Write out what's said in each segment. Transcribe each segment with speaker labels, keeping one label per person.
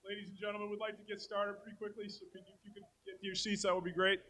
Speaker 1: Ladies and gentlemen, we'd like to get started pretty quickly, so if you could get to your seats, that would be great.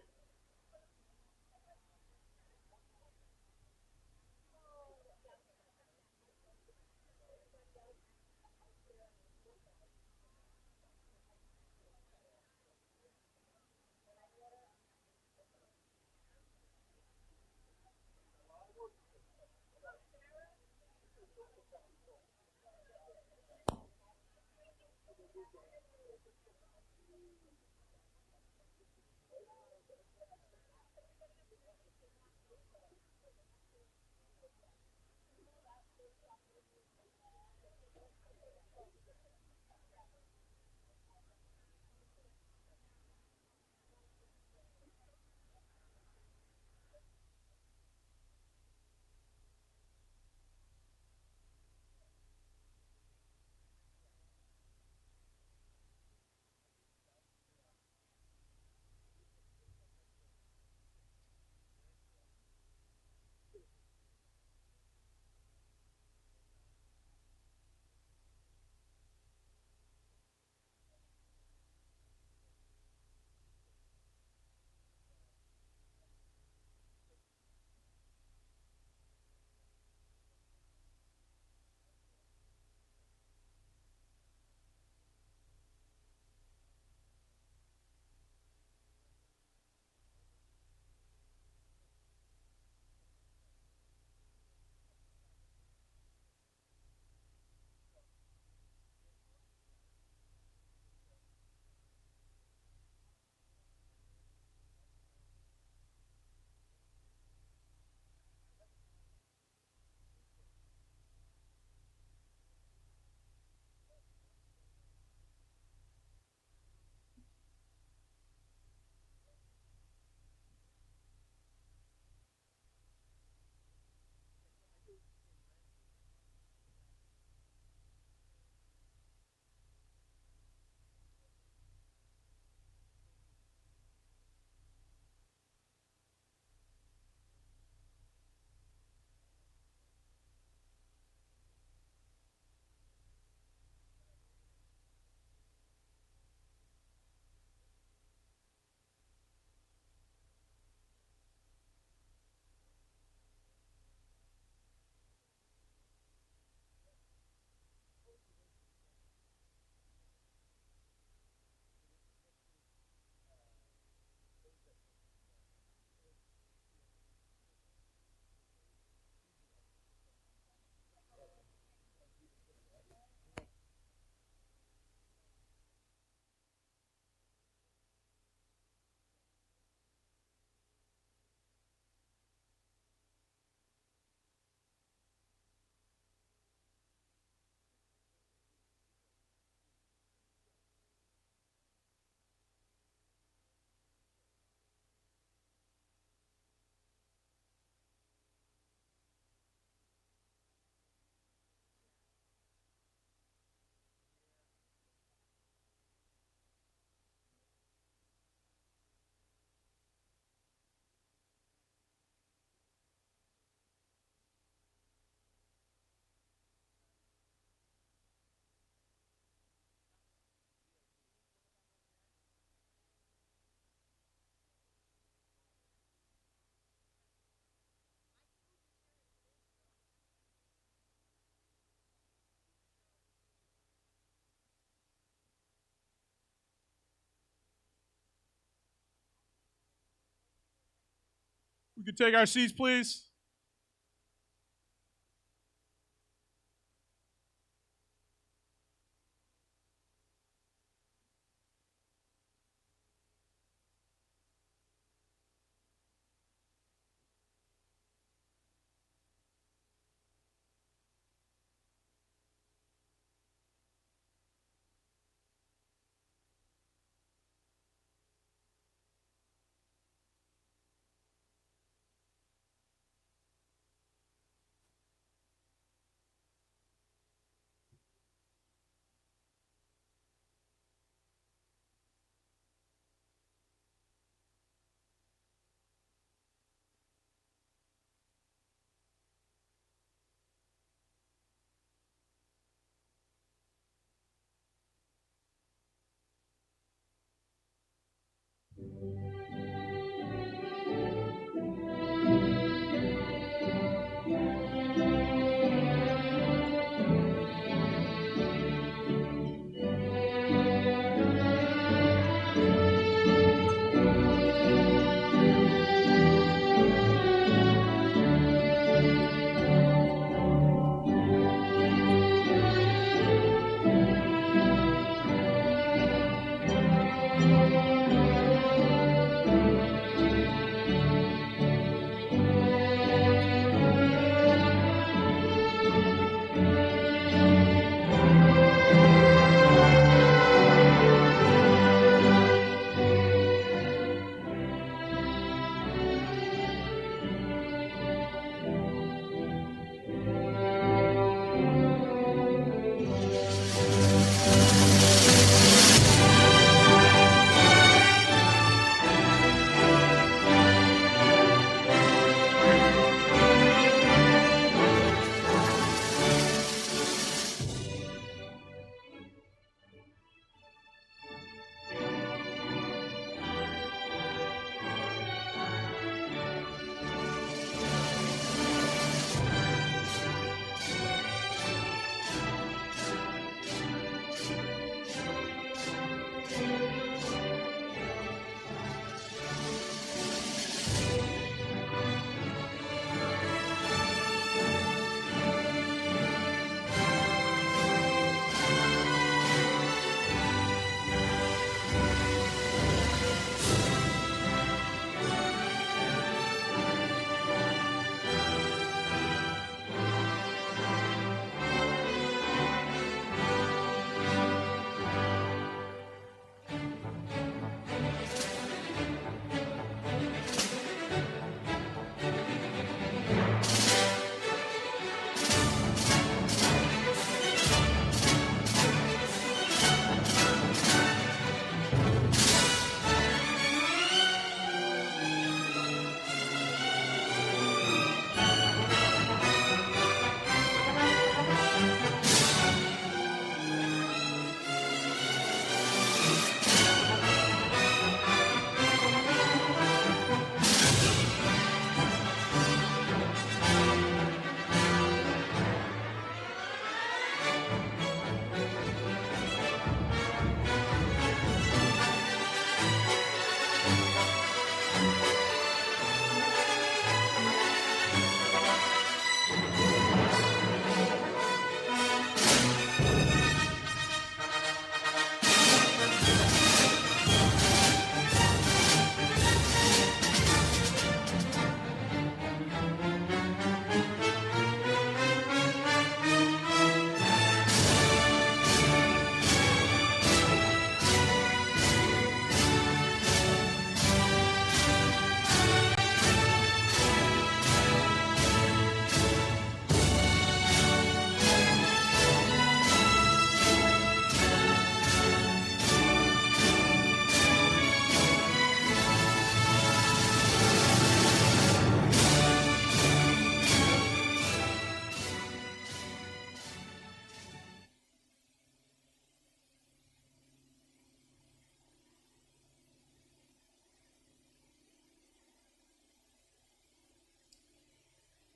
Speaker 1: We could take our seats, please.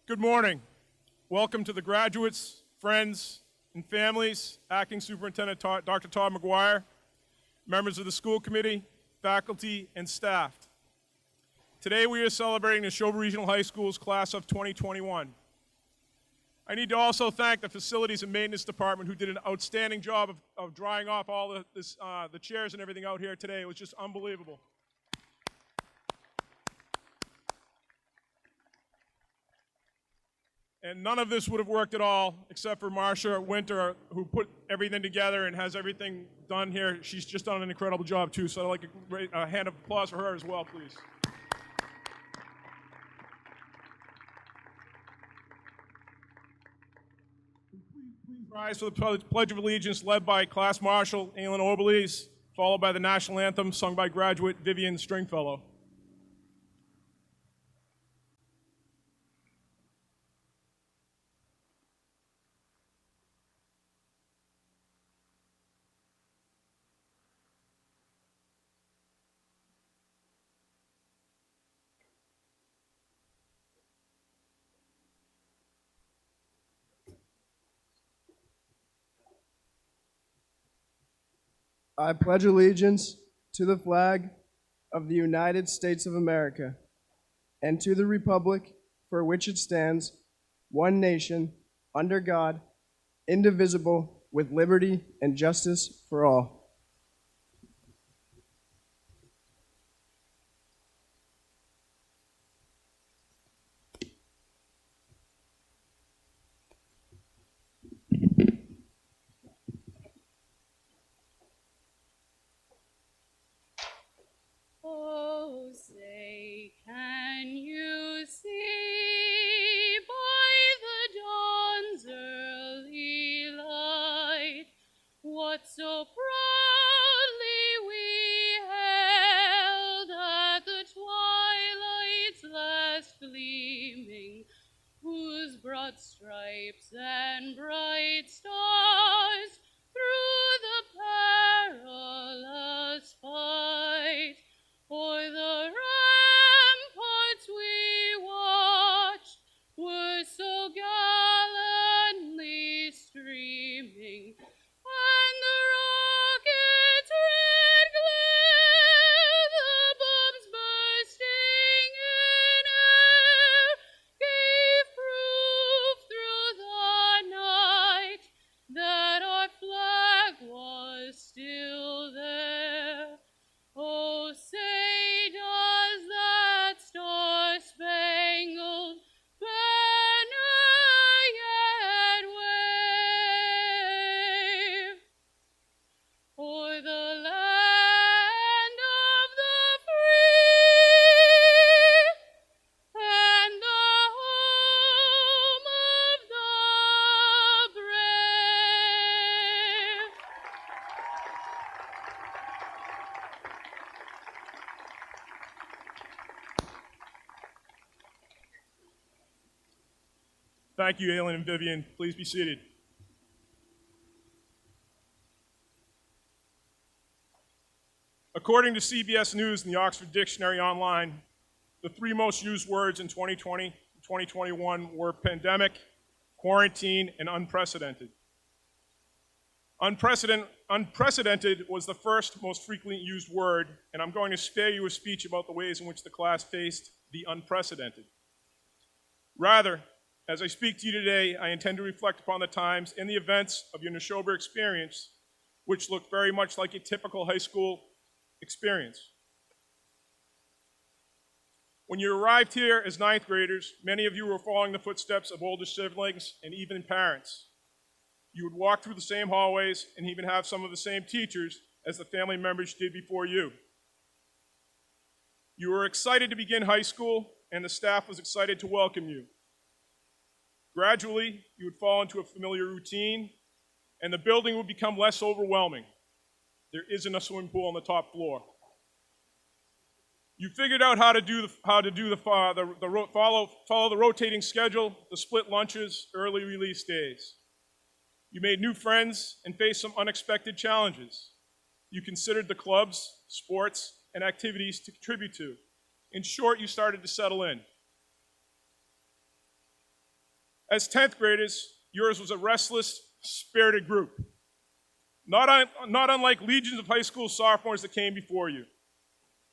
Speaker 1: Good morning. Welcome to the graduates, friends, and families, Acting Superintendent Dr. Todd McGuire, members of the school committee, faculty, and staff. Today we are celebrating Nashoba Regional High School's class of 2021. I need to also thank the Facilities and Maintenance Department, who did an outstanding job of drying off all the chairs and everything out here today. It was just unbelievable. And none of this would have worked at all except for Marsha Winter, who put everything together and has everything done here. She's just done an incredible job, too. So I'd like a hand of applause for her as well, please. Please rise for the Pledge of Allegiance, led by Class Marshal Aylin Oberlees, followed by the National Anthem, sung by graduate Vivian Stringfellow.
Speaker 2: I pledge allegiance to the flag of the United States of America and to the republic for which it stands, one nation, under God, indivisible, with liberty and justice for all.
Speaker 3: Oh, say, can you see by the dawn's early light what so proudly we held at the twilight's last gleaming, whose broad stripes and bright stars through the perilous fight o'er the ramparts we watched were so gallantly streaming, and the rocket's red glare, the bombs bursting in air, gave proof through the night that our flag was still there. Oh, say does that star-spangled banner yet wave o'er the land of the free and the home of the brave?
Speaker 1: Thank you, Aylin and Vivian. Please be seated. According to CBS News and the Oxford Dictionary Online, the three most used words in 2020 and 2021 were pandemic, quarantine, and unprecedented. Unprecedented was the first most frequently used word, and I'm going to spare you a speech about the ways in which the class faced the unprecedented. Rather, as I speak to you today, I intend to reflect upon the times and the events of your Nashoba experience, which looked very much like a typical high school experience. When you arrived here as ninth graders, many of you were following the footsteps of older siblings and even parents. You would walk through the same hallways and even have some of the same teachers as the family members did before you. You were excited to begin high school, and the staff was excited to welcome you. Gradually, you would fall into a familiar routine, and the building would become less overwhelming. There isn't a swimming pool on the top floor. You figured out how to follow the rotating schedule, the split lunches, early release days. You made new friends and faced some unexpected challenges. You considered the clubs, sports, and activities to contribute to. In short, you started to settle in. As 10th graders, yours was a restless, spirited group. Not unlike legions of high school sophomores that came before you.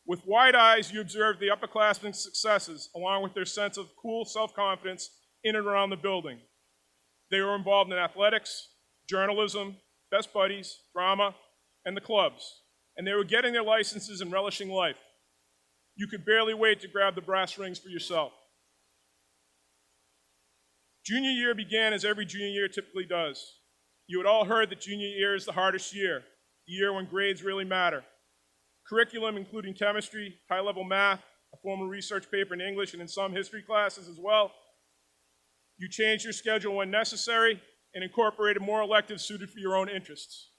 Speaker 1: With wide eyes, you observed the upperclassmen's successes, along with their sense of cool self-confidence in and around the building. They were involved in athletics, journalism, best buddies, drama, and the clubs. And they were getting their licenses and relishing life. You could barely wait to grab the brass rings for yourself. Junior year began as every junior year typically does. You had all heard that junior year is the hardest year, the year when grades really matter. Curriculum, including chemistry, high-level math, a formal research paper in English, and in some history classes as well. You changed your schedule when necessary and incorporated more electives suited for your own interests.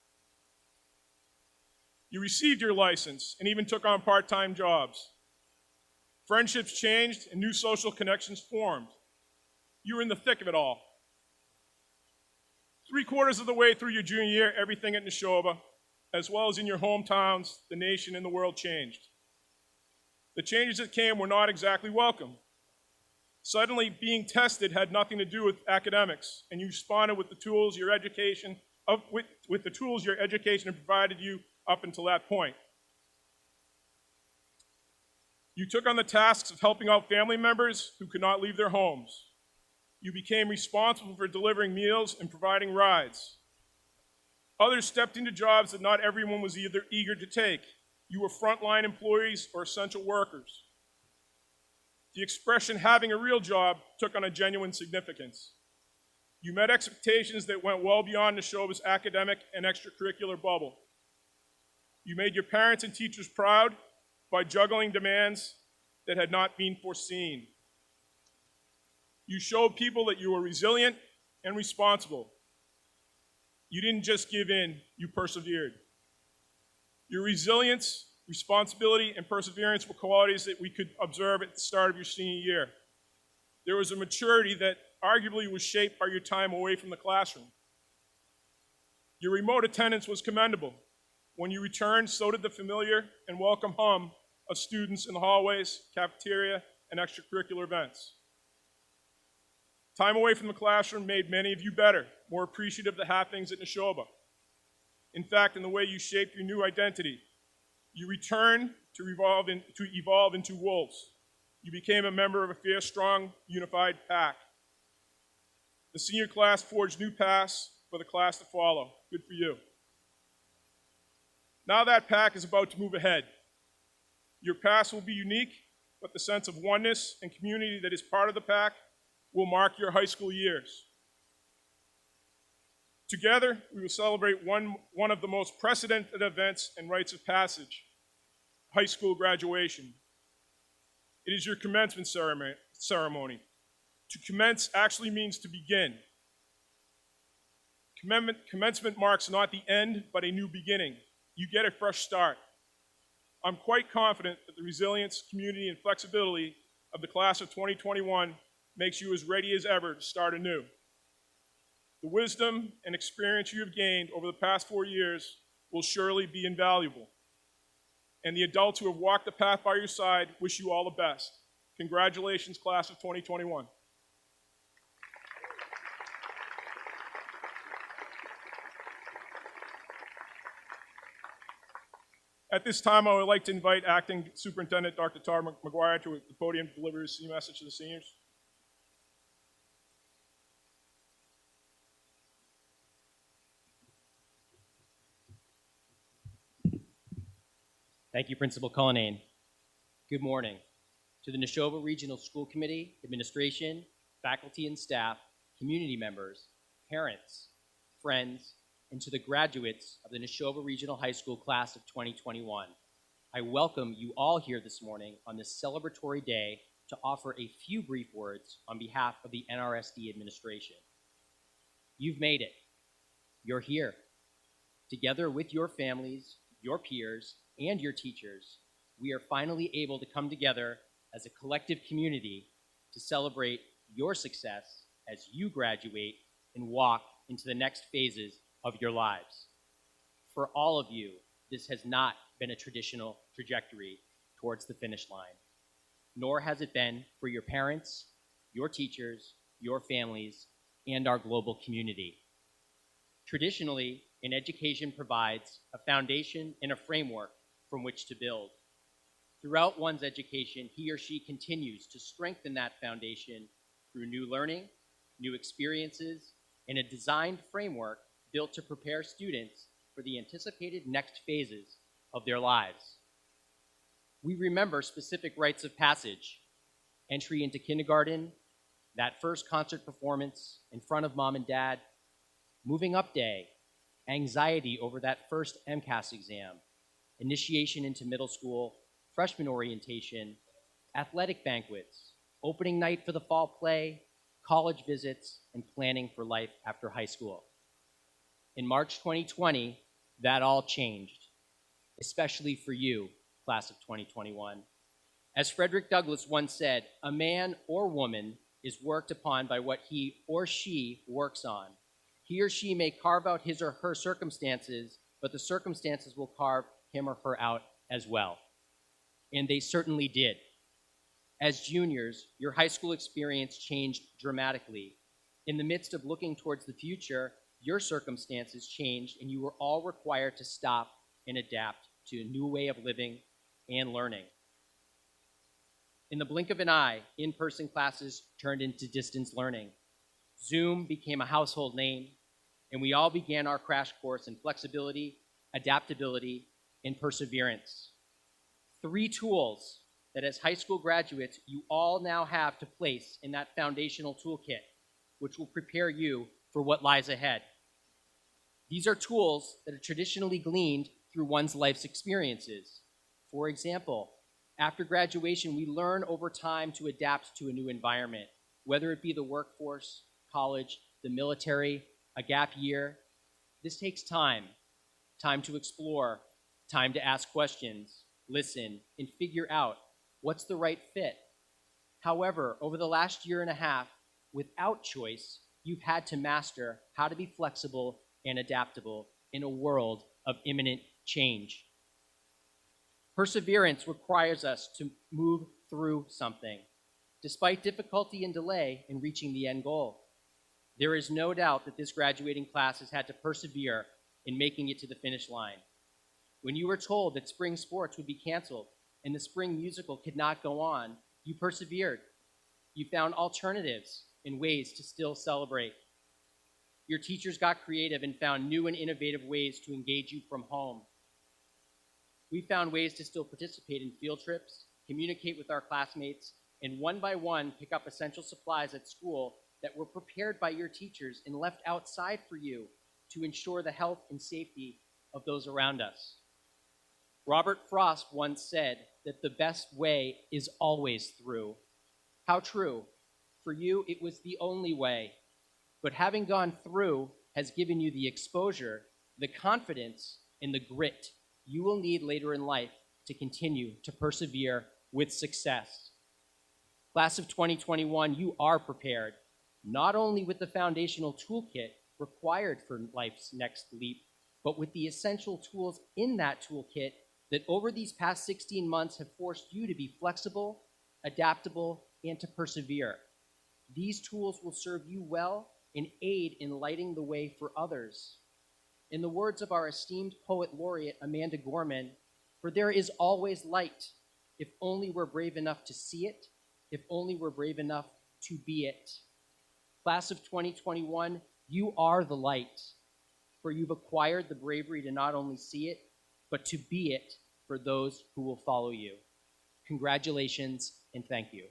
Speaker 1: You received your license and even took on part-time jobs. Friendships changed and new social connections formed. You were in the thick of it all. 3/4 of the way through your junior year, everything at Nashoba, as well as in your hometowns, the nation, and the world changed. The changes that came were not exactly welcome. Suddenly, being tested had nothing to do with academics, and you responded with the tools your education had provided you up until that point. You took on the tasks of helping out family members who could not leave their homes. You became responsible for delivering meals and providing rides. Others stepped into jobs that not everyone was either eager to take. You were frontline employees or essential workers. The expression having a real job took on a genuine significance. You met expectations that went well beyond Nashoba's academic and extracurricular bubble. You made your parents and teachers proud by juggling demands that had not been foreseen. You showed people that you were resilient and responsible. You didn't just give in, you persevered. Your resilience, responsibility, and perseverance were qualities that we could observe at the start of your senior year. There was a maturity that arguably was shaped by your time away from the classroom. Your remote attendance was commendable. When you returned, so did the familiar and welcome hum of students in the hallways, cafeteria, and extracurricular events. Time away from the classroom made many of you better, more appreciative of the happenings at Nashoba. In fact, in the way you shaped your new identity, you returned to evolve into wolves. You became a member of a fierce, strong, unified pack. The senior class forged new paths for the class to follow. Good for you. Now that pack is about to move ahead. Your paths will be unique, but the sense of oneness and community that is part of the pack will mark your high school years. Together, we will celebrate one of the most precedented events and rites of passage, high school graduation. It is your commencement ceremony. To commence actually means to begin. Commencement marks not the end, but a new beginning. You get a fresh start. I'm quite confident that the resilience, community, and flexibility of the class of 2021 makes you as ready as ever to start anew. The wisdom and experience you have gained over the past 4 years will surely be invaluable. And the adults who have walked the path by your side wish you all the best. Congratulations, class of 2021. At this time, I would like to invite Acting Superintendent Dr. Todd McGuire to the podium to deliver his senior message to the seniors.
Speaker 4: Thank you, Principal Cullinane. Good morning. To the Nashoba Regional School Committee, administration, faculty and staff, community members, parents, friends, and to the graduates of the Nashoba Regional High School class of 2021. I welcome you all here this morning on this celebratory day to offer a few brief words on behalf of the NRSD administration. You've made it. You're here. Together with your families, your peers, and your teachers, we are finally able to come together as a collective community to celebrate your success as you graduate and walk into the next phases of your lives. For all of you, this has not been a traditional trajectory towards the finish line, nor has it been for your parents, your teachers, your families, and our global community. Traditionally, an education provides a foundation and a framework from which to build. Throughout one's education, he or she continues to strengthen that foundation through new learning, new experiences, and a designed framework built to prepare students for the anticipated next phases of their lives. We remember specific rites of passage, entry into kindergarten, that first concert performance in front of mom and dad, moving up day, anxiety over that first MCAS exam, initiation into middle school, freshman orientation, athletic banquets, opening night for the fall play, college visits, and planning for life after high school. In March 2020, that all changed, especially for you, class of 2021. As Frederick Douglass once said, a man or woman is worked upon by what he or she works on. He or she may carve out his or her circumstances, but the circumstances will carve him or her out as well. And they certainly did. As juniors, your high school experience changed dramatically. In the midst of looking towards the future, your circumstances changed and you were all required to stop and adapt to a new way of living and learning. In the blink of an eye, in-person classes turned into distance learning. Zoom became a household name, and we all began our crash course in flexibility, adaptability, and perseverance. 3 tools that as high school graduates, you all now have to place in that foundational toolkit, which will prepare you for what lies ahead. These are tools that are traditionally gleaned through one's life's experiences. For example, after graduation, we learn over time to adapt to a new environment, whether it be the workforce, college, the military, a gap year. This takes time to explore, time to ask questions, listen, and figure out what's the right fit. However, over the last year and a half, without choice, you've had to master how to be flexible and adaptable in a world of imminent change. Perseverance requires us to move through something, despite difficulty and delay in reaching the end goal. There is no doubt that this graduating class has had to persevere in making it to the finish line. When you were told that spring sports would be canceled and the spring musical could not go on, you persevered. You found alternatives and ways to still celebrate. Your teachers got creative and found new and innovative ways to engage you from home. We found ways to still participate in field trips, communicate with our classmates, and one by one pick up essential supplies at school that were prepared by your teachers and left outside for you to ensure the health and safety of those around us. Robert Frost once said that the best way is always through. How true. For you, it was the only way. But having gone through has given you the exposure, the confidence, and the grit you will need later in life to continue to persevere with success. Class of 2021, you are prepared, not only with the foundational toolkit required for life's next leap, but with the essential tools in that toolkit that over these past 16 months have forced you to be flexible, adaptable, and to persevere. These tools will serve you well and aid in lighting the way for others. In the words of our esteemed poet laureate, Amanda Gorman, For there is always light, if only we're brave enough to see it, if only we're brave enough to be it. Class of 2021, you are the light, for you've acquired the bravery to not only see it, but to be it for those who will follow you. Congratulations and thank you.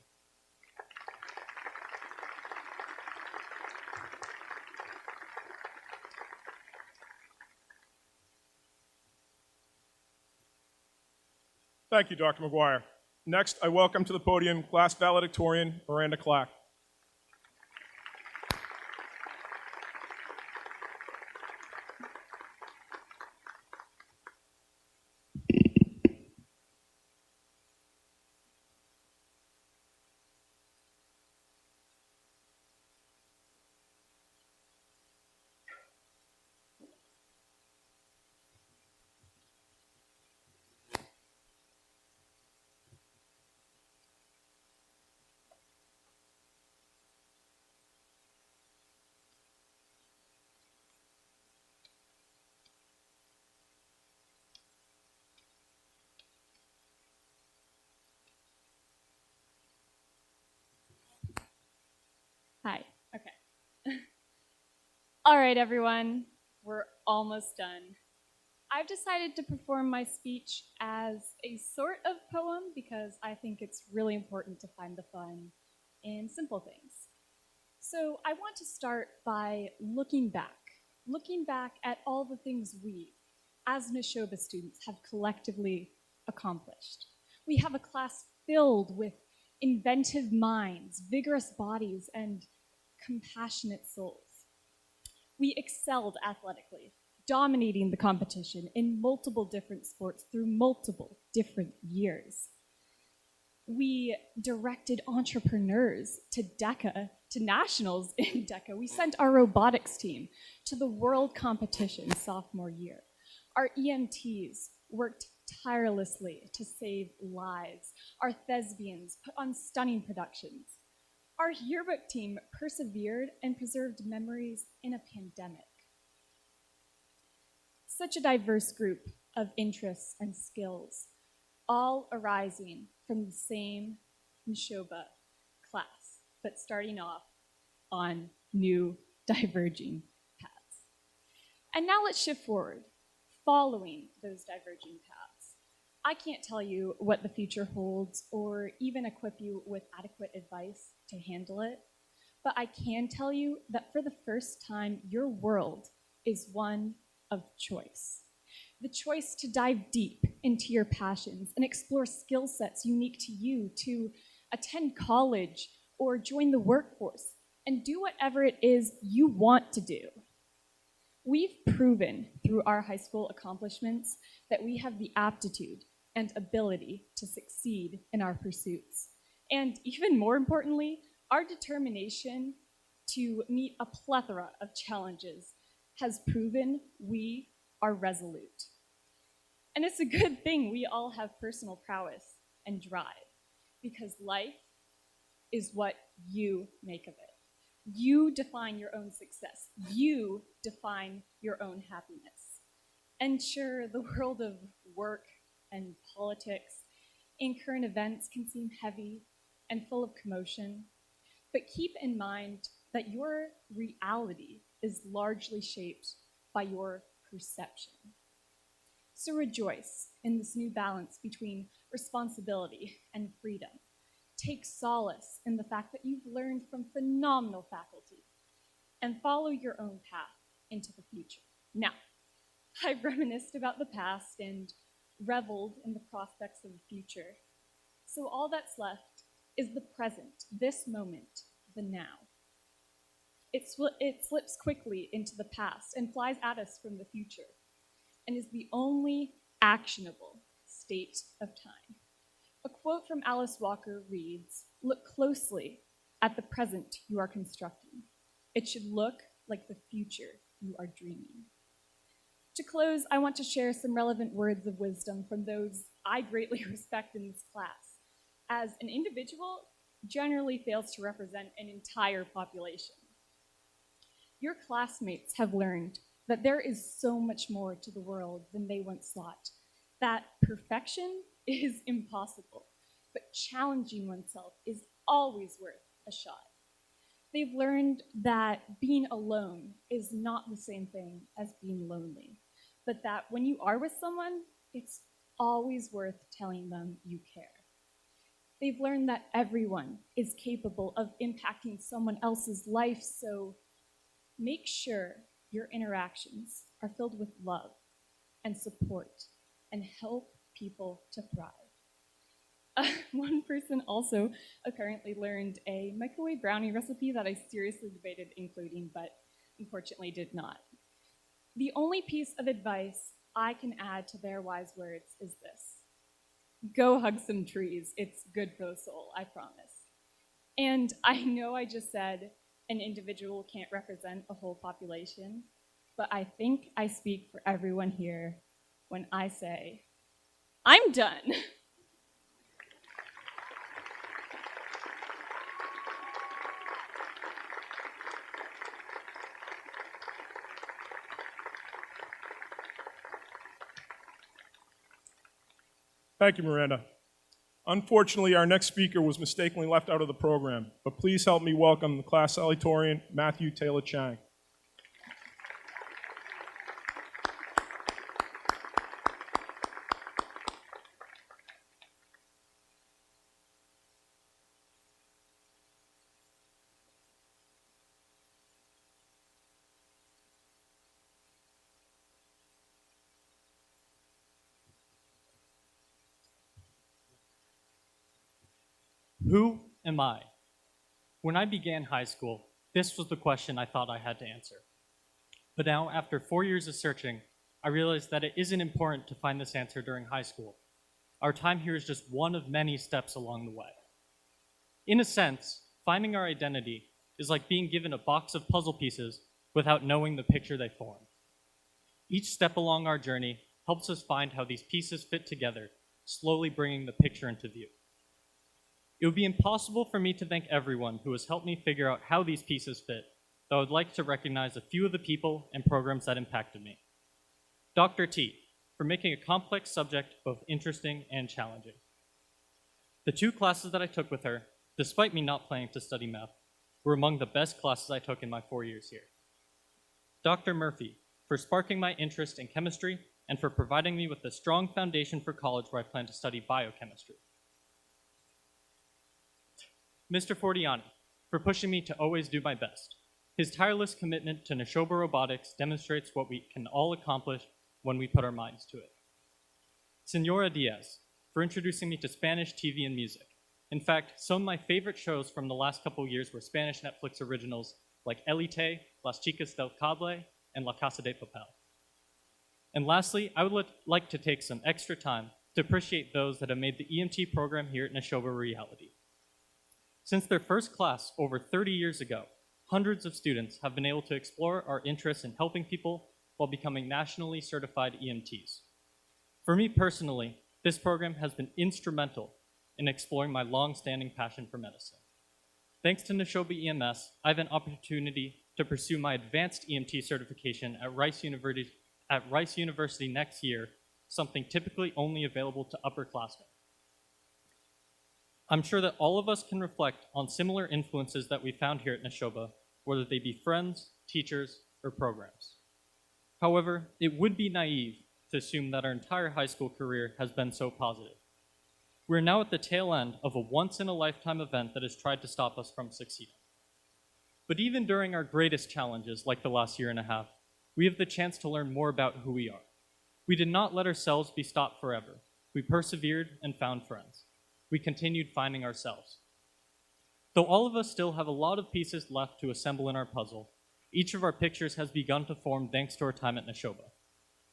Speaker 1: Thank you, Dr. McGuire. Next, I welcome to the podium class valedictorian Miranda Clack.
Speaker 5: Hi. Okay. All right, everyone. We're almost done. I've decided to perform my speech as a sort of poem because I think it's really important to find the fun in simple things. So I want to start by looking back at all the things we, as Nashoba students, have collectively accomplished. We have a class filled with inventive minds, vigorous bodies, and compassionate souls. We excelled athletically, dominating the competition in multiple different sports through multiple different years. We directed entrepreneurs to DECA, to nationals in DECA. We sent our robotics team to the world competition sophomore year. Our EMTs worked tirelessly to save lives. Our thespians put on stunning productions. Our yearbook team persevered and preserved memories in a pandemic. Such a diverse group of interests and skills, all arising from the same Nashoba class, but starting off on new diverging paths. And now let's shift forward, following those diverging paths. I can't tell you what the future holds or even equip you with adequate advice to handle it, but I can tell you that for the first time, your world is one of choice. The choice to dive deep into your passions and explore skill sets unique to you, to attend college or join the workforce and do whatever it is you want to do. We've proven through our high school accomplishments that we have the aptitude and ability to succeed in our pursuits. And even more importantly, our determination to meet a plethora of challenges has proven we are resolute. And it's a good thing we all have personal prowess and drive, because life is what you make of it. You define your own success. You define your own happiness. And sure, the world of work and politics and current events can seem heavy and full of commotion, but keep in mind that your reality is largely shaped by your perception. So rejoice in this new balance between responsibility and freedom. Take solace in the fact that you've learned from phenomenal faculty and follow your own path into the future. Now, I've reminisced about the past and reveled in the prospects of the future. So all that's left is the present, this moment, the now. It slips quickly into the past and flies at us from the future, and is the only actionable state of time. A quote from Alice Walker reads, "Look closely at the present you are constructing. It should look like the future you are dreaming." To close, I want to share some relevant words of wisdom from those I greatly respect in this class, as an individual generally fails to represent an entire population. Your classmates have learned that there is so much more to the world than they once thought, that perfection is impossible, but challenging oneself is always worth a shot. They've learned that being alone is not the same thing as being lonely, but that when you are with someone, it's always worth telling them you care. They've learned that everyone is capable of impacting someone else's life, so make sure your interactions are filled with love and support and help people to thrive. One person also apparently learned a microwave brownie recipe that I seriously debated including, but unfortunately did not. The only piece of advice I can add to their wise words is this: go hug some trees. It's good for the soul, I promise. And I know I just said an individual can't represent a whole population, but I think I speak for everyone here when I say, I'm done.
Speaker 1: Thank you, Miranda. Unfortunately, our next speaker was mistakenly left out of the program, but please help me welcome the class salutatorian, Matthew Taylor Chang.
Speaker 6: Who am I? When I began high school, this was the question I thought I had to answer. But now, after 4 years of searching, I realized that it isn't important to find this answer during high school. Our time here is just one of many steps along the way. In a sense, finding our identity is like being given a box of puzzle pieces without knowing the picture they form. Each step along our journey helps us find how these pieces fit together, slowly bringing the picture into view. It would be impossible for me to thank everyone who has helped me figure out how these pieces fit, though I would like to recognize a few of the people and programs that impacted me. Dr. T, for making a complex subject both interesting and challenging. The 2 classes that I took with her, despite me not planning to study math, were among the best classes I took in my 4 years here. Dr. Murphy, for sparking my interest in chemistry and for providing me with a strong foundation for college where I plan to study biochemistry. Mr. Fortiani, for pushing me to always do my best. His tireless commitment to Nashoba robotics demonstrates what we can all accomplish when we put our minds to it. Senora Diaz, for introducing me to Spanish TV and music. In fact, some of my favorite shows from the last couple of years were Spanish Netflix originals like Elite, Las Chicas del Cable, and La Casa de Papel. And lastly, I would like to take some extra time to appreciate those that have made the EMT program here at Nashoba a reality. Since their first class over 30 years ago, hundreds of students have been able to explore our interests in helping people while becoming nationally certified EMTs. For me personally, this program has been instrumental in exploring my long-standing passion for medicine. Thanks to Nashoba EMS, I have an opportunity to pursue my advanced EMT certification at Rice University next year, something typically only available to upperclassmen. I'm sure that all of us can reflect on similar influences that we found here at Nashoba, whether they be friends, teachers, or programs. However, it would be naive to assume that our entire high school career has been so positive. We're now at the tail end of a once-in-a-lifetime event that has tried to stop us from succeeding. But even during our greatest challenges, like the last year and a half, we have the chance to learn more about who we are. We did not let ourselves be stopped forever. We persevered and found friends. We continued finding ourselves. Though all of us still have a lot of pieces left to assemble in our puzzle, each of our pictures has begun to form thanks to our time at Nashoba.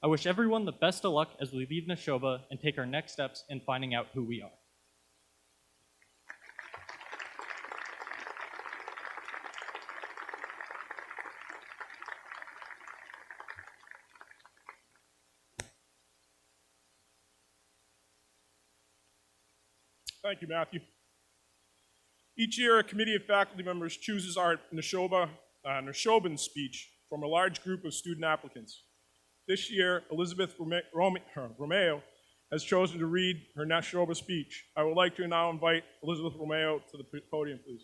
Speaker 6: I wish everyone the best of luck as we leave Nashoba and take our next steps in finding out who we are.
Speaker 1: Thank you, Matthew. Each year, a committee of faculty members chooses our Nashoban speech from a large group of student applicants. This year, Elizabeth Romeo has chosen to read her Nashoba speech. I would like to now invite Elizabeth Romeo to the podium, please.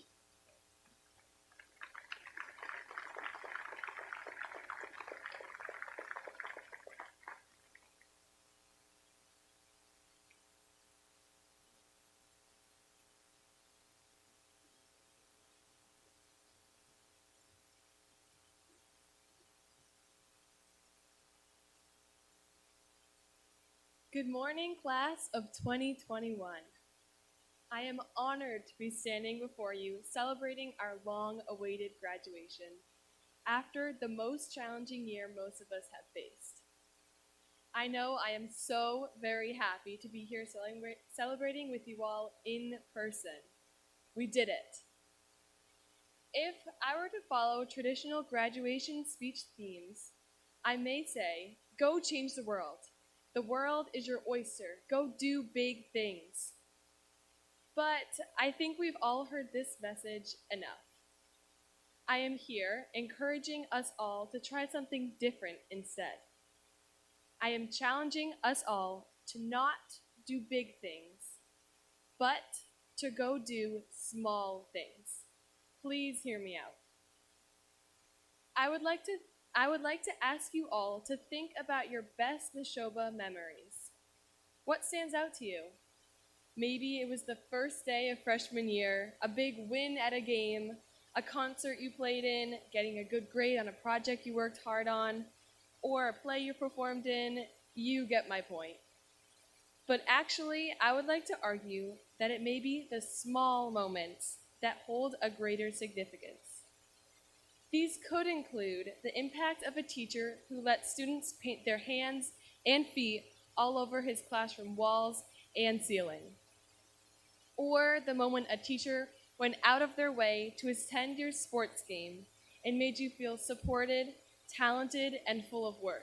Speaker 7: Good morning, class of 2021. I am honored to be standing before you celebrating our long-awaited graduation after the most challenging year most of us have faced. I know I am so very happy to be here celebrating with you all in person. We did it. If I were to follow traditional graduation speech themes, I may say, go change the world. The world is your oyster. Go do big things. But I think we've all heard this message enough. I am here encouraging us all to try something different instead. I am challenging us all to not do big things, but to go do small things. Please hear me out. I would like to ask you all to think about your best Nashoba memories. What stands out to you? Maybe it was the first day of freshman year, a big win at a game, a concert you played in, getting a good grade on a project you worked hard on, or a play you performed in. You get my point. But actually, I would like to argue that it may be the small moments that hold a greater significance. These could include the impact of a teacher who let students paint their hands and feet all over his classroom walls and ceiling. Or the moment a teacher went out of their way to attend your sports game and made you feel supported, talented, and full of worth.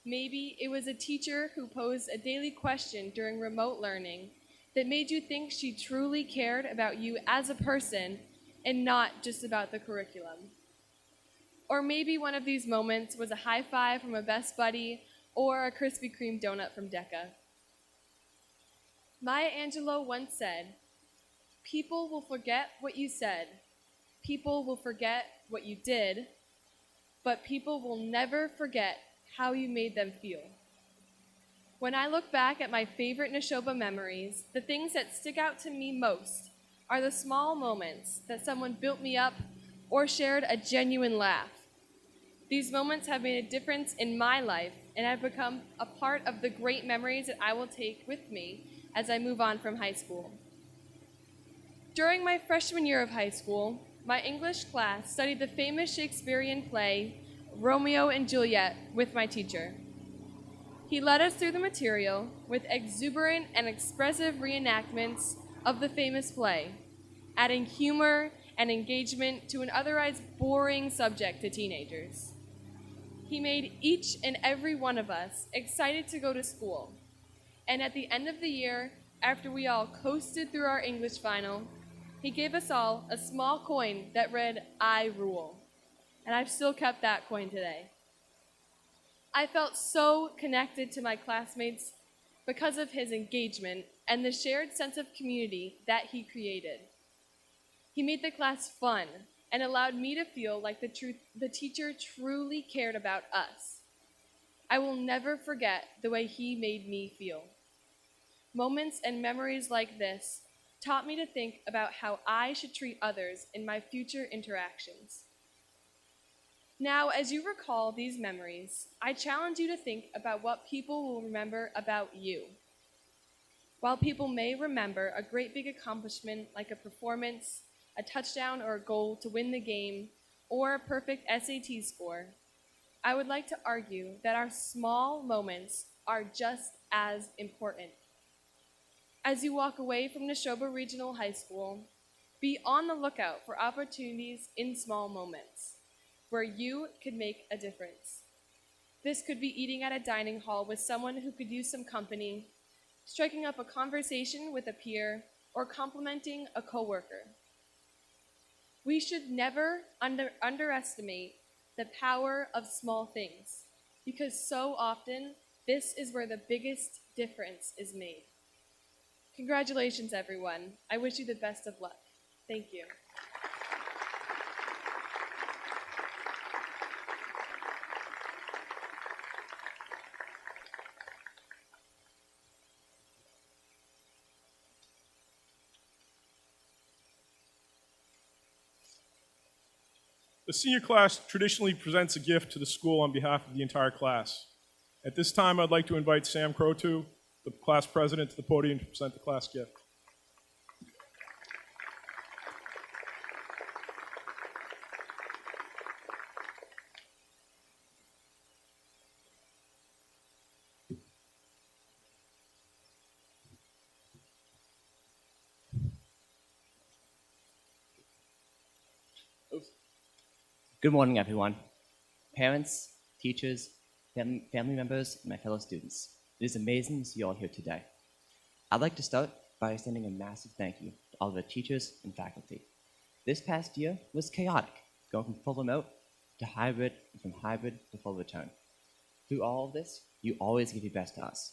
Speaker 7: Maybe it was a teacher who posed a daily question during remote learning that made you think she truly cared about you as a person and not just about the curriculum. Or maybe one of these moments was a high five from a best buddy or a Krispy Kreme donut from Decca. Maya Angelou once said, "People will forget what you said, people will forget what you did, but people will never forget how you made them feel." When I look back at my favorite Nashoba memories, the things that stick out to me most are the small moments that someone built me up or shared a genuine laugh. These moments have made a difference in my life and have become a part of the great memories that I will take with me as I move on from high school. During my freshman year of high school, my English class studied the famous Shakespearean play, Romeo and Juliet, with my teacher. He led us through the material with exuberant and expressive reenactments of the famous play, adding humor and engagement to an otherwise boring subject to teenagers. He made each and every one of us excited to go to school. And at the end of the year, after we all coasted through our English final, he gave us all a small coin that read, "I rule." And I've still kept that coin today. I felt so connected to my classmates because of his engagement and the shared sense of community that he created. He made the class fun and allowed me to feel like the teacher truly cared about us. I will never forget the way he made me feel. Moments and memories like this taught me to think about how I should treat others in my future interactions. Now, as you recall these memories, I challenge you to think about what people will remember about you. While people may remember a great big accomplishment like a performance, a touchdown or a goal to win the game, or a perfect SAT score, I would like to argue that our small moments are just as important. As you walk away from Nashoba Regional High School, be on the lookout for opportunities in small moments where you could make a difference. This could be eating at a dining hall with someone who could use some company, striking up a conversation with a peer, or complimenting a coworker. We should never underestimate the power of small things, because so often This is where the biggest difference is made. Congratulations, everyone. I wish you the best of luck. Thank you.
Speaker 1: The senior class traditionally presents a gift to the school on behalf of the entire class. At this time, I'd like to invite Sam Crotu, the class president, to the podium to present the class gift.
Speaker 8: Good morning, everyone. Parents, teachers, family members, and my fellow students. It is amazing to see you all here today. I'd like to start by extending a massive thank you to all of the teachers and faculty. This past year was chaotic, going from full remote to hybrid, and from hybrid to full return. Through all of this, you always give your best to us.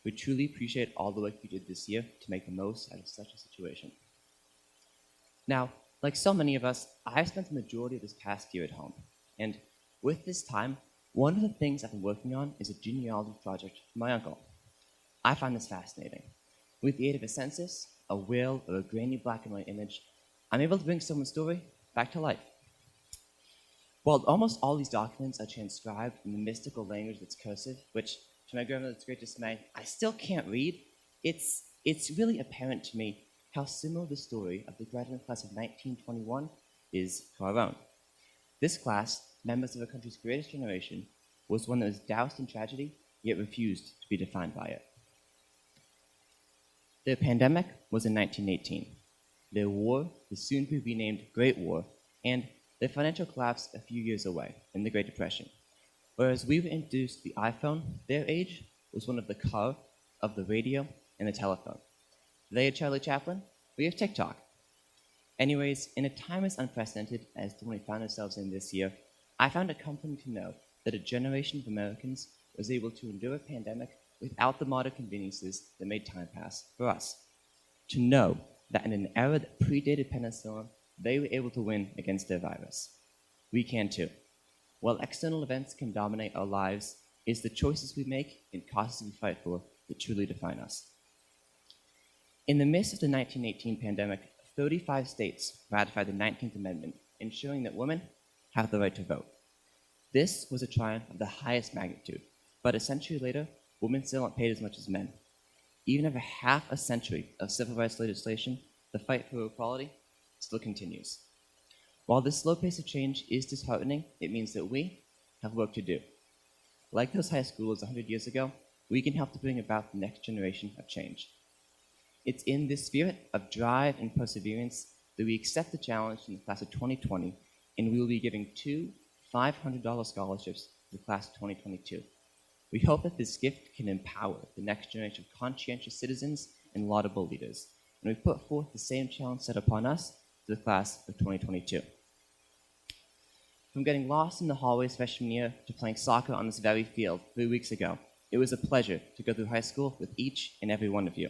Speaker 8: We truly appreciate all the work you did this year to make the most out of such a situation. Now, like so many of us, I've spent the majority of this past year at home. And with this time, one of the things I've been working on is a genealogy project for my uncle. I find this fascinating. With the aid of a census, a will, or a grainy black and white image, I'm able to bring someone's story back to life. While almost all these documents are transcribed in the mystical language that's cursive, which to my grandmother's great dismay, I still can't read, it's really apparent to me how similar the story of the graduating class of 1921 is to our own. This class, members of our country's greatest generation, was one that was doused in tragedy, yet refused to be defined by it. The pandemic was in 1918. The war, the soon-to-be renamed Great War, and the financial collapse a few years away in the Great Depression. Whereas we were introduced to the iPhone, their age was one of the car, of the radio, and the telephone. They had Charlie Chaplin, we have TikTok. Anyways, in a time as unprecedented as the one we found ourselves in this year, I found it comforting to know that a generation of Americans was able to endure a pandemic without the modern conveniences that made time pass for us. To know that in an era that predated penicillin, they were able to win against their virus. We can too. While external events can dominate our lives, it's the choices we make and causes we fight for that truly define us. In the midst of the 1918 pandemic, 35 states ratified the 19th Amendment, ensuring that women have the right to vote. This was a triumph of the highest magnitude, but a century later, women still aren't paid as much as men. Even after half a century of civil rights legislation, the fight for equality still continues. While this slow pace of change is disheartening, it means that we have work to do. Like those high schoolers 100 years ago, we can help to bring about the next generation of change. It's in this spirit of drive and perseverance that we accept the challenge in the class of 2020, and we will be giving 2 $500 scholarships to the class of 2022. We hope that this gift can empower the next generation of conscientious citizens and laudable leaders, and we put forth the same challenge set upon us to the class of 2022. From getting lost in the hallways freshman year to playing soccer on this very field 3 weeks ago, it was a pleasure to go through high school with each and every one of you.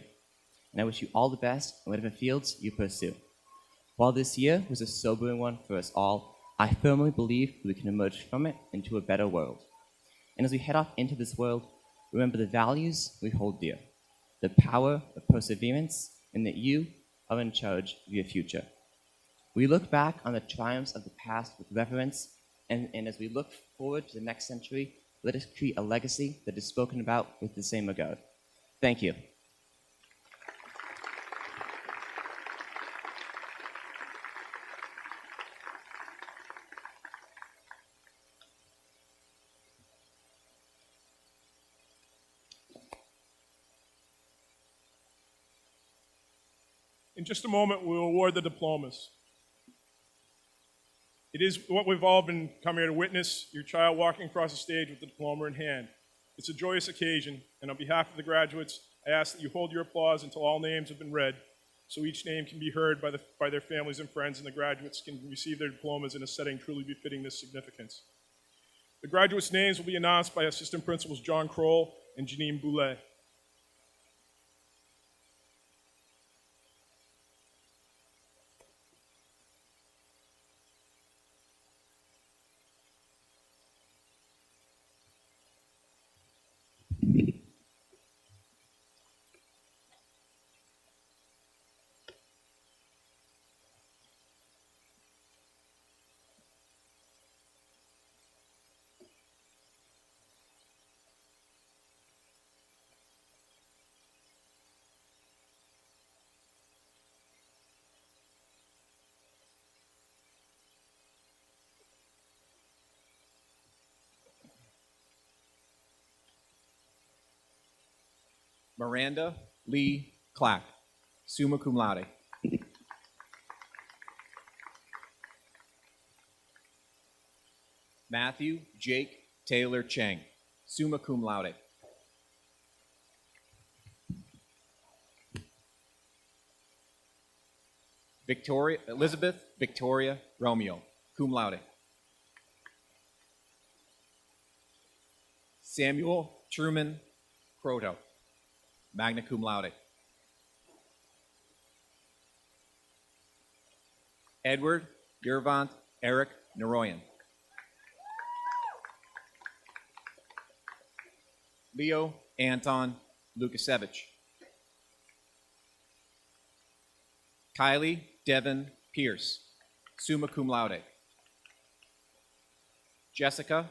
Speaker 8: And I wish you all the best in whatever fields you pursue. While this year was a sobering one for us all, I firmly believe we can emerge from it into a better world. And as we head off into this world, remember the values we hold dear, the power of perseverance, and that you are in charge of your future. We look back on the triumphs of the past with reverence, and as we look forward to the next century, let us create a legacy that is spoken about with the same regard. Thank you.
Speaker 1: In just a moment, we'll award the diplomas. It is what we've all been coming here to witness, your child walking across the stage with the diploma in hand. It's a joyous occasion, and on behalf of the graduates, I ask that you hold your applause until all names have been read, so each name can be heard by their families and friends, and the graduates can receive their diplomas in a setting truly befitting this significance. The graduates' names will be announced by Assistant Principals John Kroll and Janine Boulet.
Speaker 9: Miranda Lee Clack, summa cum laude. Matthew Jake Taylor Chang, summa cum laude. Elizabeth Victoria Romeo, cum laude. Samuel Truman Croto, magna cum laude. Edward Yervant Eric Naroyan. Leo Anton Lukasevich. Kylie Devin Pierce, summa cum laude. Jessica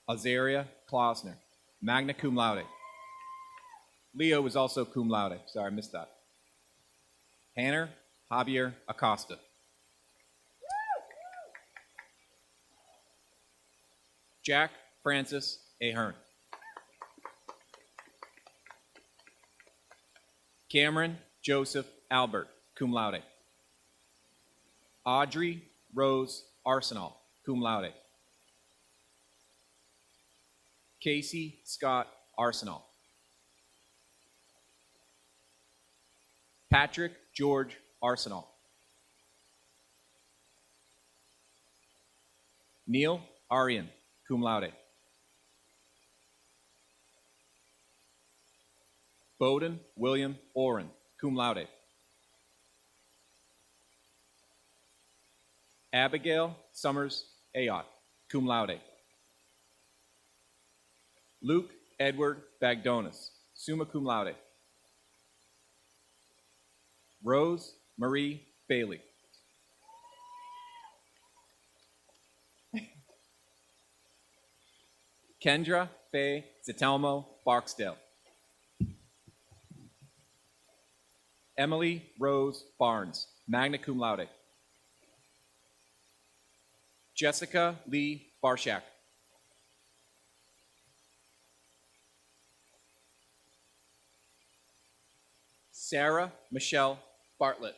Speaker 9: Azaria Klausner, magna cum laude. Leo was also cum laude. Sorry, I missed that. Hanner Javier Acosta. Jack Francis Ahern. Cameron Joseph Albert, cum laude. Audrey Rose Arsenal, cum laude. Casey Scott Arsenal. Patrick George Arsenal. Neil Arian, cum laude. Bowden William Oren, cum laude. Abigail Summers Ayotte, cum laude. Luke Edward Bagdonis, summa cum laude. Rose Marie Bailey. Kendra Faye Zitelmo Barksdale. Emily Rose Barnes, magna cum laude. Jessica Lee Barshak. Sarah Michelle Bartlett.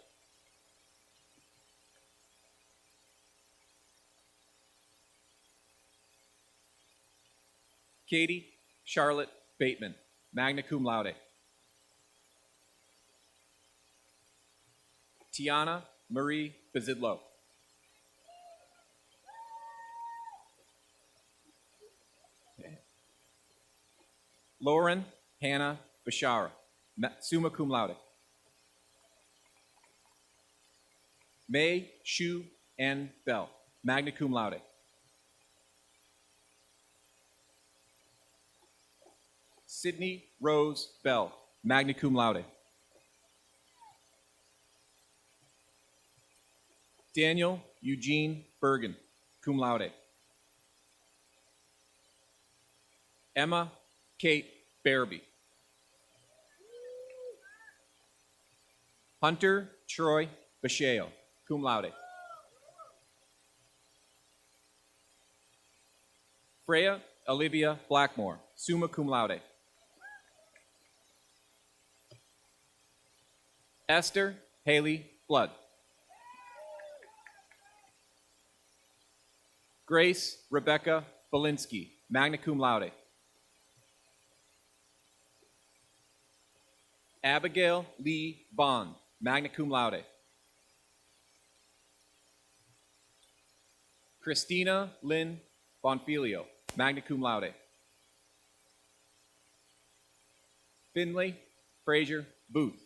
Speaker 9: Katie Charlotte Bateman, magna cum laude. Tiana Marie Bazidlo. Lauren Hannah Bashara, summa cum laude. May Shu N. Bell, magna cum laude. Sydney Rose Bell, magna cum laude. Daniel Eugene Bergen, cum laude. Emma Kate Barabee. Hunter Troy Basheo, cum laude. Freya Olivia Blackmore, summa cum laude. Esther Haley Flood. Grace Rebecca Belinsky, magna cum laude. Abigail Lee Bond, magna cum laude. Christina Lynn Bonfilio, magna cum laude. Finley Fraser Booth.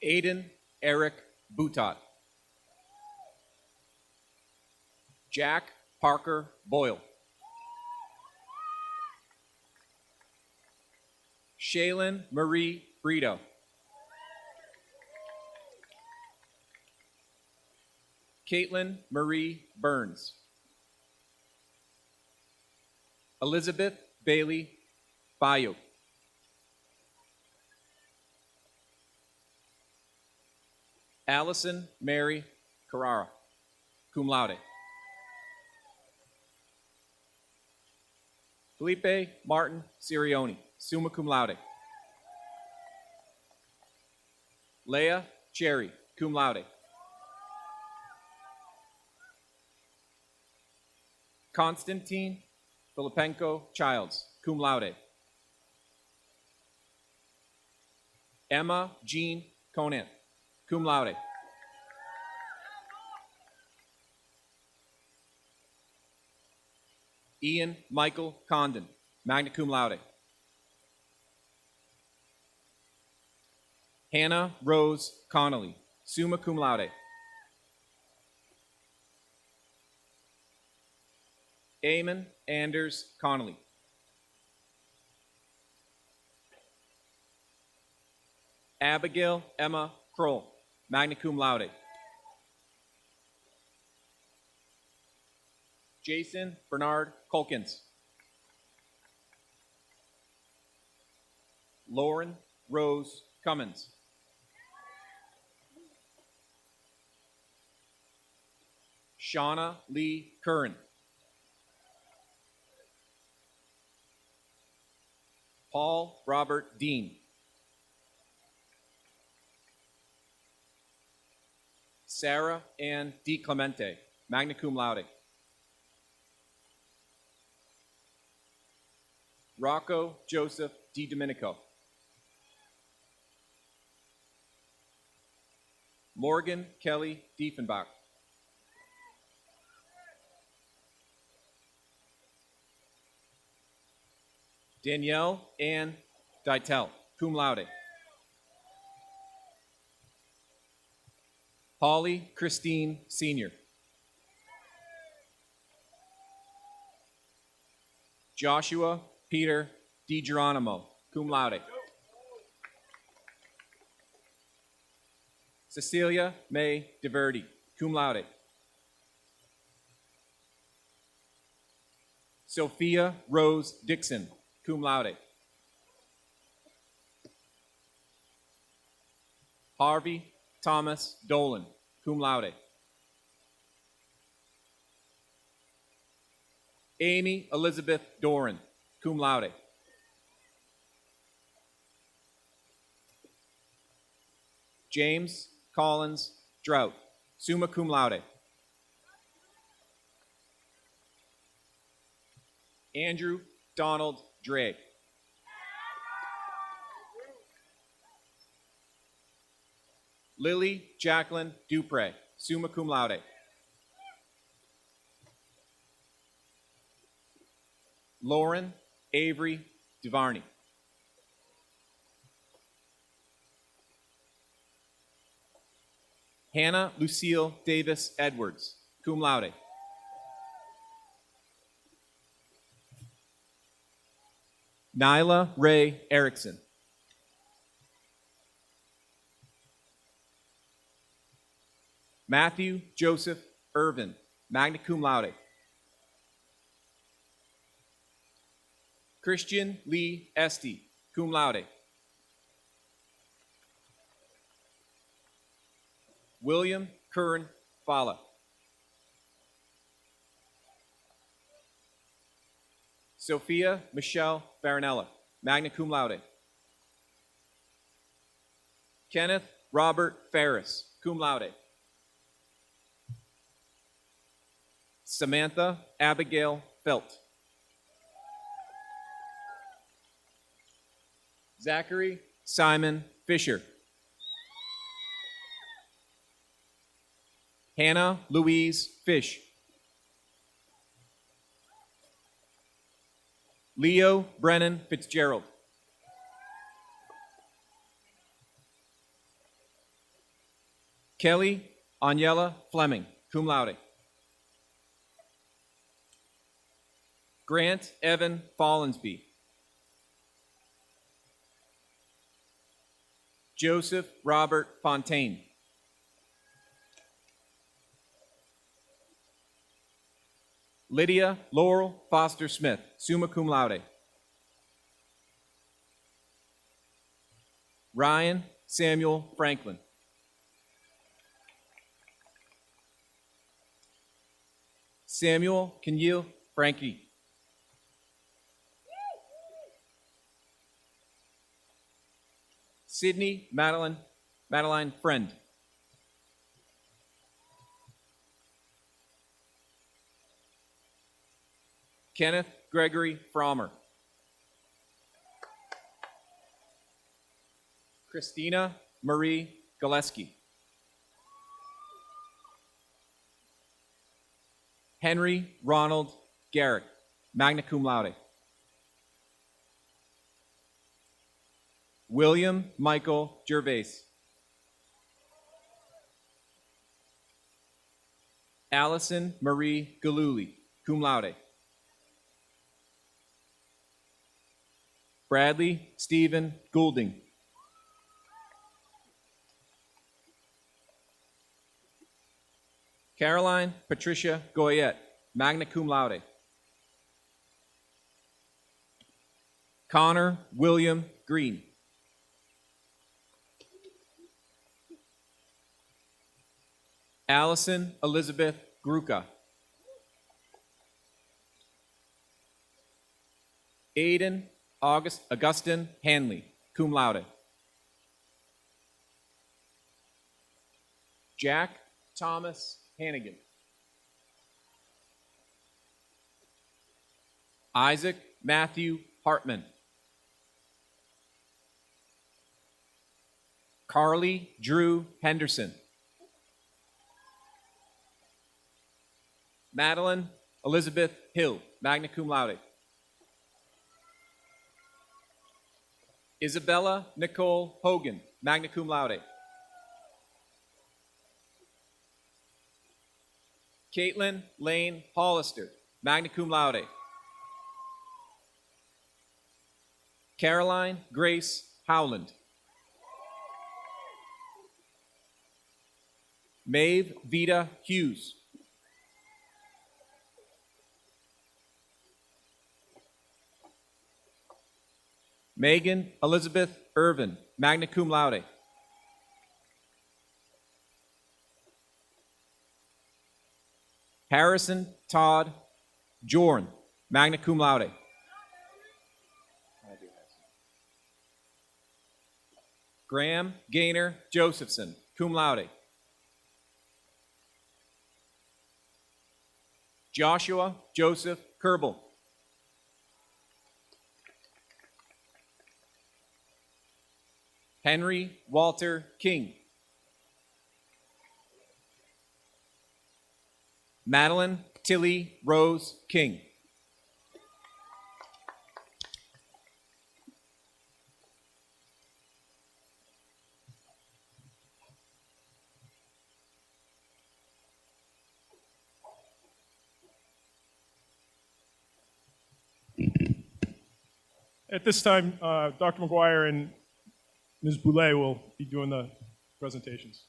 Speaker 9: Aiden Eric Boutot. Jack Parker Boyle. Shaylin Marie Brito. Caitlin Marie Burns. Elizabeth Bailey Bayo. Allison Mary Carrara, cum laude. Felipe Martin Sirioni, summa cum laude. Leah Cherry, cum laude. Konstantin Filipenko Childs, cum laude. Emma Jean Conant, cum laude. Ian Michael Condon, magna cum laude. Hannah Rose Connolly, summa cum laude. Eamon Anders Connolly. Abigail Emma Kroll, magna cum laude. Jason Bernard Colkins. Lauren Rose Cummins. Shauna Lee Curran. Paul Robert Dean. Sarah Ann DiClemente, magna cum laude. Rocco Joseph DiDomenico. Morgan Kelly Diefenbach. Danielle Ann Deitel, cum laude. Holly Christine Sr. Joshua Peter DiGeronimo, cum laude. Cecilia May DeVerde, cum laude. Sophia Rose Dixon, cum laude. Harvey Thomas Dolan, cum laude. Amy Elizabeth Doran, cum laude. James Collins Drought, summa cum laude. Andrew Donald Drake. Lily Jacqueline Dupre, summa cum laude. Lauren Avery Duvarney. Hannah Lucille Davis Edwards, cum laude. Nyla Ray Erickson. Matthew Joseph Irvin, magna cum laude. Christian Lee Esty, cum laude. William Curran Fala. Sophia Michelle Farinella, magna cum laude. Kenneth Robert Ferris, cum laude. Samantha Abigail Felt. Zachary Simon Fisher. Hannah Louise Fish. Leo Brennan Fitzgerald. Kelly Aniela Fleming, cum laude. Grant Evan Follensby. Joseph Robert Fontaine. Lydia Laurel Foster Smith, summa cum laude. Ryan Samuel Franklin. Samuel Kenyil Frankie. Sydney Madeline Friend. Kenneth Gregory Frommer. Christina Marie Galeski. Henry Ronald Garrick, magna cum laude. William Michael Gervais. Allison Marie Galuli, cum laude. Bradley Stephen Goulding. Caroline Patricia Goyette, magna cum laude. Connor William Green. Allison Elizabeth Gruca. Aiden Augustin Hanley, cum laude. Jack Thomas Hannigan. Isaac Matthew Hartman. Carly Drew Henderson. Madeline Elizabeth Hill, magna cum laude. Isabella Nicole Hogan, magna cum laude. Caitlin Lane Hollister, magna cum laude. Caroline Grace Howland. Maeve Vita Hughes. Megan Elizabeth Irvin, magna cum laude. Harrison Todd Jorn, magna cum laude. Graham Gaynor Josephson, cum laude. Joshua Joseph Kerbel. Henry Walter King. Madeline Tilly Rose King.
Speaker 1: At this time, Dr. McGuire and Ms. Boulay will be doing the presentations.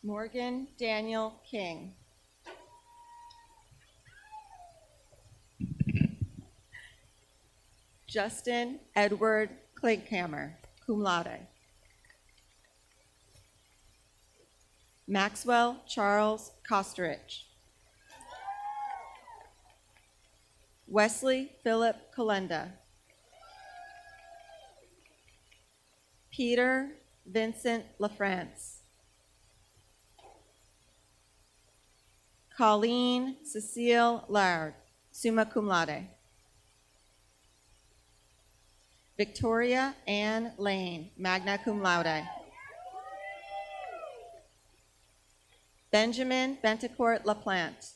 Speaker 10: Morgan Daniel King. Justin Edward Klinkhammer, cum laude. Maxwell Charles Kosterich. Wesley Philip Kalenda. Peter Vincent LaFrance. Colleen Cecile Laird, summa cum laude. Victoria Ann Lane, magna cum laude. Benjamin Bentecourt LaPlante.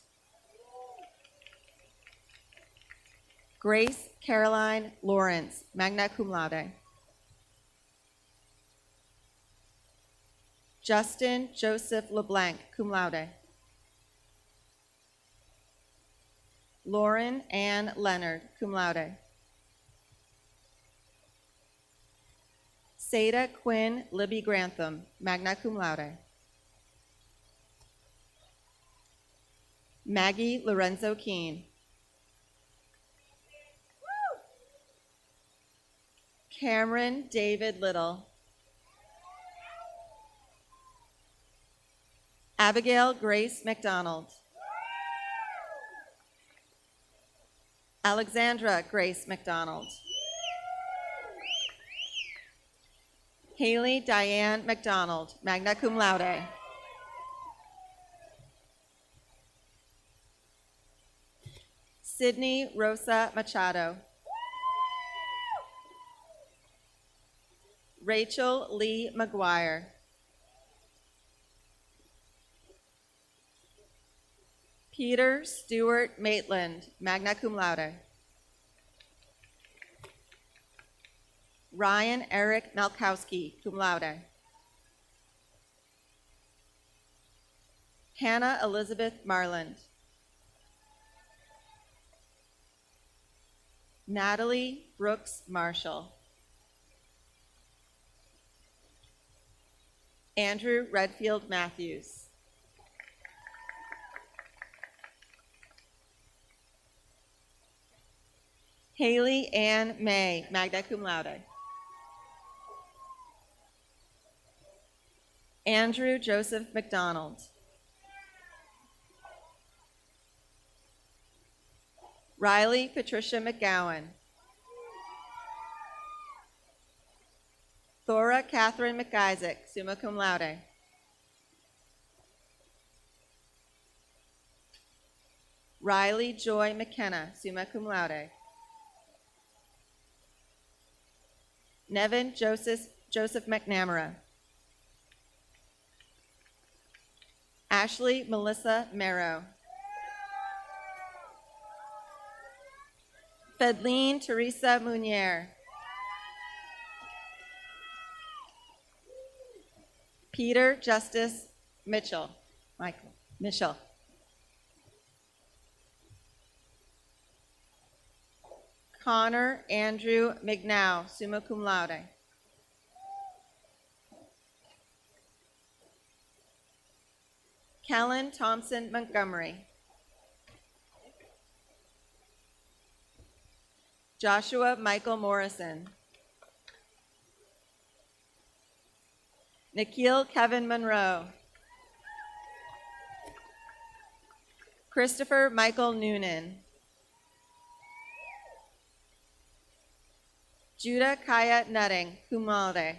Speaker 10: Grace Caroline Lawrence, magna cum laude. Justin Joseph LeBlanc, cum laude. Lauren Ann Leonard, cum laude. Seda Quinn Libby Grantham, magna cum laude. Maggie Lorenzo Keene. Cameron David Little. Abigail Grace McDonald. Alexandra Grace McDonald. Haley Diane McDonald, magna cum laude. Sydney Rosa Machado. Rachel Lee McGuire. Peter Stewart Maitland, magna cum laude. Ryan Eric Malkowski, cum laude. Hannah Elizabeth Marland. Natalie Brooks Marshall. Andrew Redfield Matthews. Haley Ann May, magna cum laude. Andrew Joseph McDonald. Riley Patricia McGowan. Thora Catherine McIsaac, summa cum laude. Riley Joy McKenna, summa cum laude. Nevin Joseph McNamara. Ashley Melissa Marrow. Fedleen Teresa Munier. Peter Justice Mitchell. Mitchell. Connor Andrew McNow, summa cum laude. Kellen Thompson Montgomery. Joshua Michael Morrison. Nikhil Kevin Monroe. Christopher Michael Noonan. Judah Kaya Nutting, cum laude.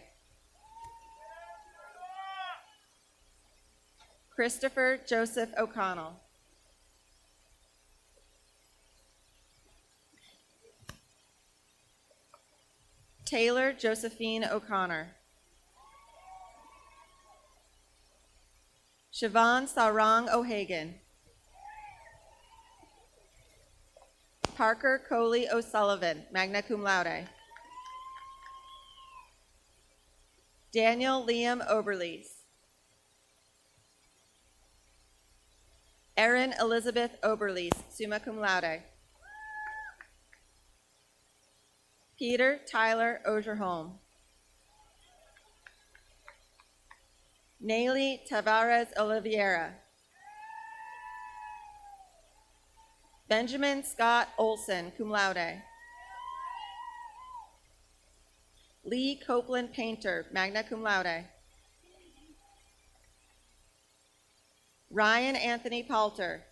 Speaker 10: Christopher Joseph O'Connell. Taylor Josephine O'Connor. Siobhan Sarang O'Hagan. Parker Coley O'Sullivan, magna cum laude. Daniel Liam Oberlees. Erin Elizabeth Oberlees, summa cum laude. Peter Tyler Ogerholm. Nayli Tavares Oliveira. Benjamin Scott Olson, cum laude. Lee Copeland Painter, magna cum laude. Ryan Anthony Palter.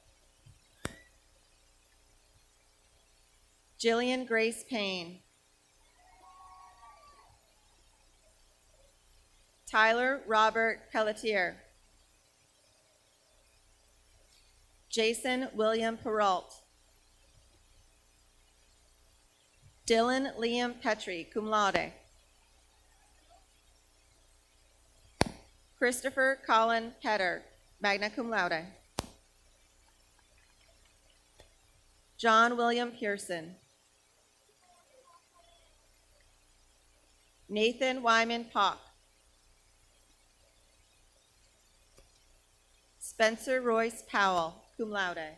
Speaker 10: Jillian Grace Payne. Tyler Robert Pelletier. Jason William Peralt. Dylan Liam Petrie, cum laude. Christopher Colin Petter, magna cum laude. John William Pearson. Nathan Wyman Pock. Spencer Royce Powell, cum laude.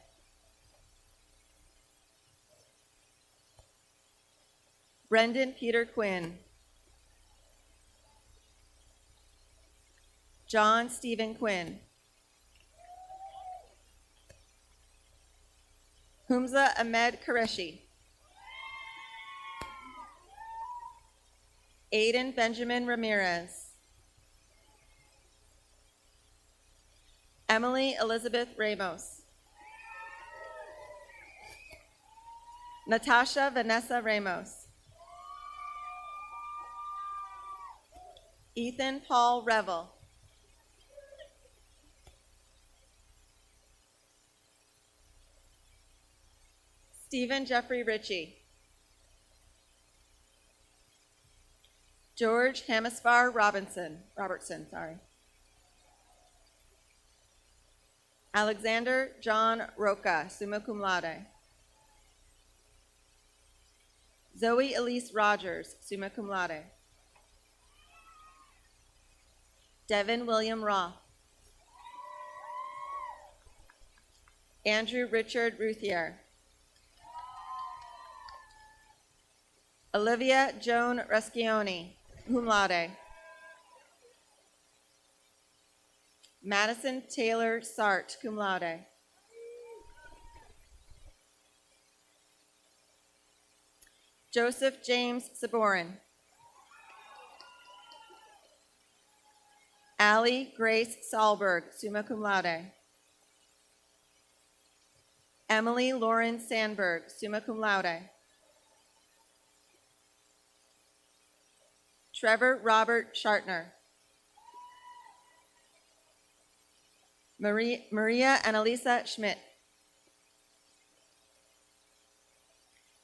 Speaker 10: Brendan Peter Quinn. John Stephen Quinn. Humza Ahmed Qureshi. Aiden Benjamin Ramirez. Emily Elizabeth Ramos. Natasha Vanessa Ramos. Ethan Paul Revel. Stephen Jeffrey Ritchie. George Hamispar Robertson. Alexander John Roca, summa cum laude. Zoe Elise Rogers, summa cum laude. Devin William Roth. Andrew Richard Ruthier. Olivia Joan Reschioni, cum laude. Madison Taylor Sart, cum laude. Joseph James Saborin. Allie Grace Sahlberg, summa cum laude. Emily Lauren Sandberg, summa cum laude. Trevor Robert Shartner. Maria Annalisa Schmidt.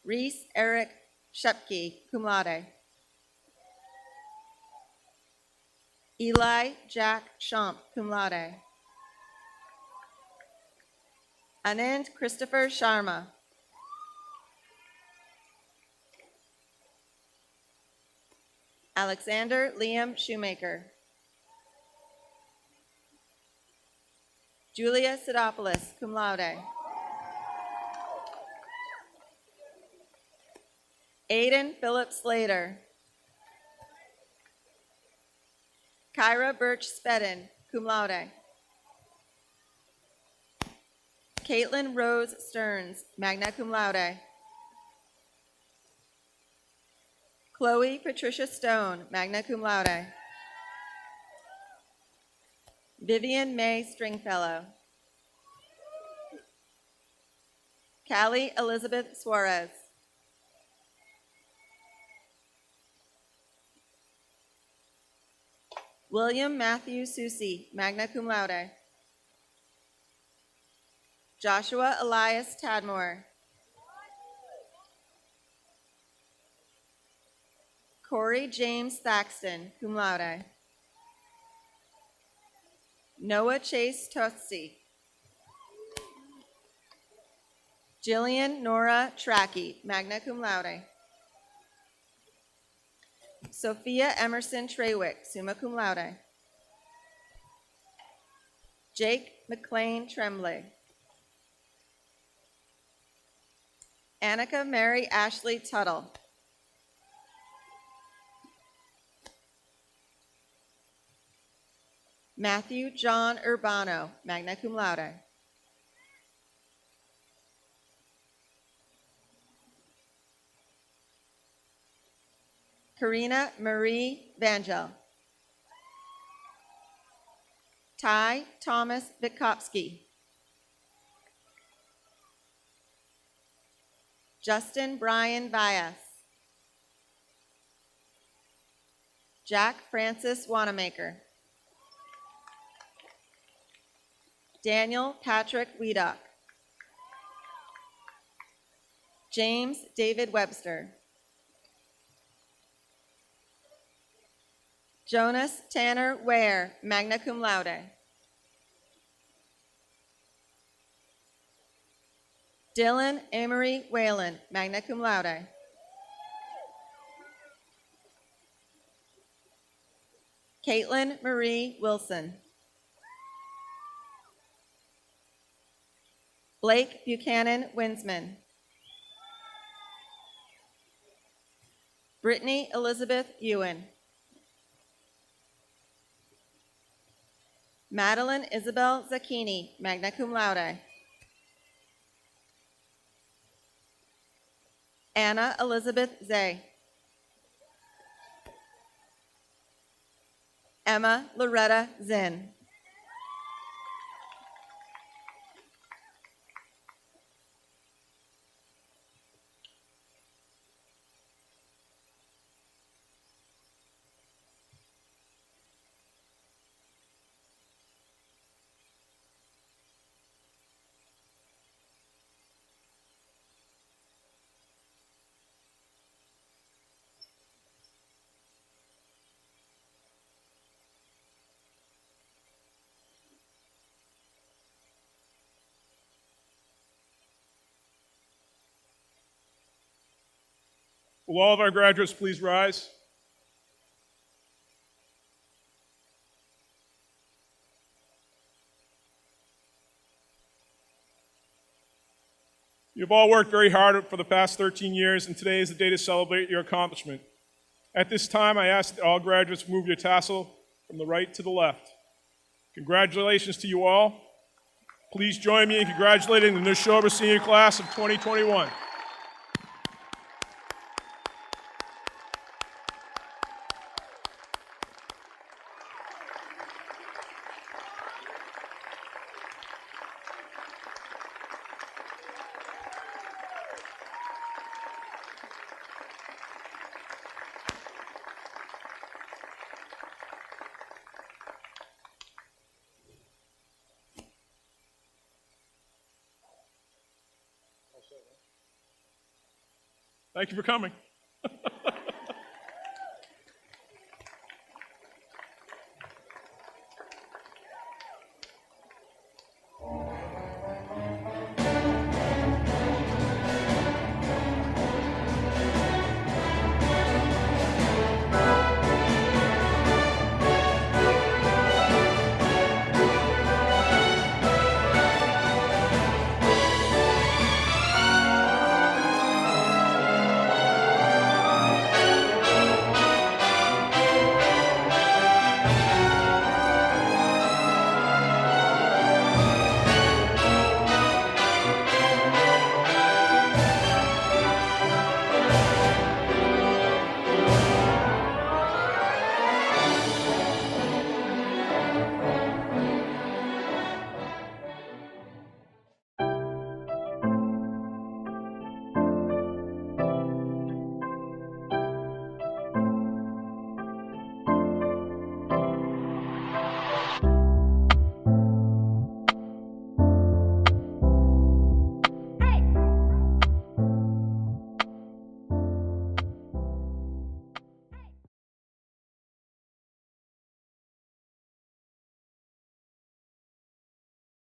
Speaker 10: Reese Eric Shepke, cum laude. Eli Jack Champ, cum laude. Anand Christopher Sharma. Alexander Liam Shoemaker. Julia Sidopoulos, cum laude. Aiden Philip Slater. Kyra Birch Spedden, cum laude. Caitlin Rose Stearns, magna cum laude. Chloe Patricia Stone, magna cum laude. Vivian May Stringfellow. Callie Elizabeth Suarez. William Matthew Susi, magna cum laude. Joshua Elias Tadmore. Corey James Thaxton, cum laude. Noah Chase Totsi. Jillian Nora Tracky, magna cum laude. Sophia Emerson Treywick, summa cum laude. Jake McLean Tremblay. Annika Mary Ashley Tuttle. Matthew John Urbano, magna cum laude. Karina Marie Vangel. Ty Thomas Vitkowski. Justin Brian Vias. Jack Francis Wanamaker. Daniel Patrick Wiedock. James David Webster. Jonas Tanner Ware, magna cum laude. Dylan Amory Whalen, magna cum laude. Caitlin Marie Wilson. Blake Buchanan Winsman. Brittany Elizabeth Ewan. Madeline Isabel Zacchini, magna cum laude. Anna Elizabeth Zay. Emma Loretta Zinn.
Speaker 1: Will all of our graduates please rise? You've all worked very hard for the past 13 years, and today is the day to celebrate your accomplishment. At this time, I ask that all graduates move your tassel from the right to the left. Congratulations to you all. Please join me in congratulating the Nashoba senior class of 2021. Thank you for coming.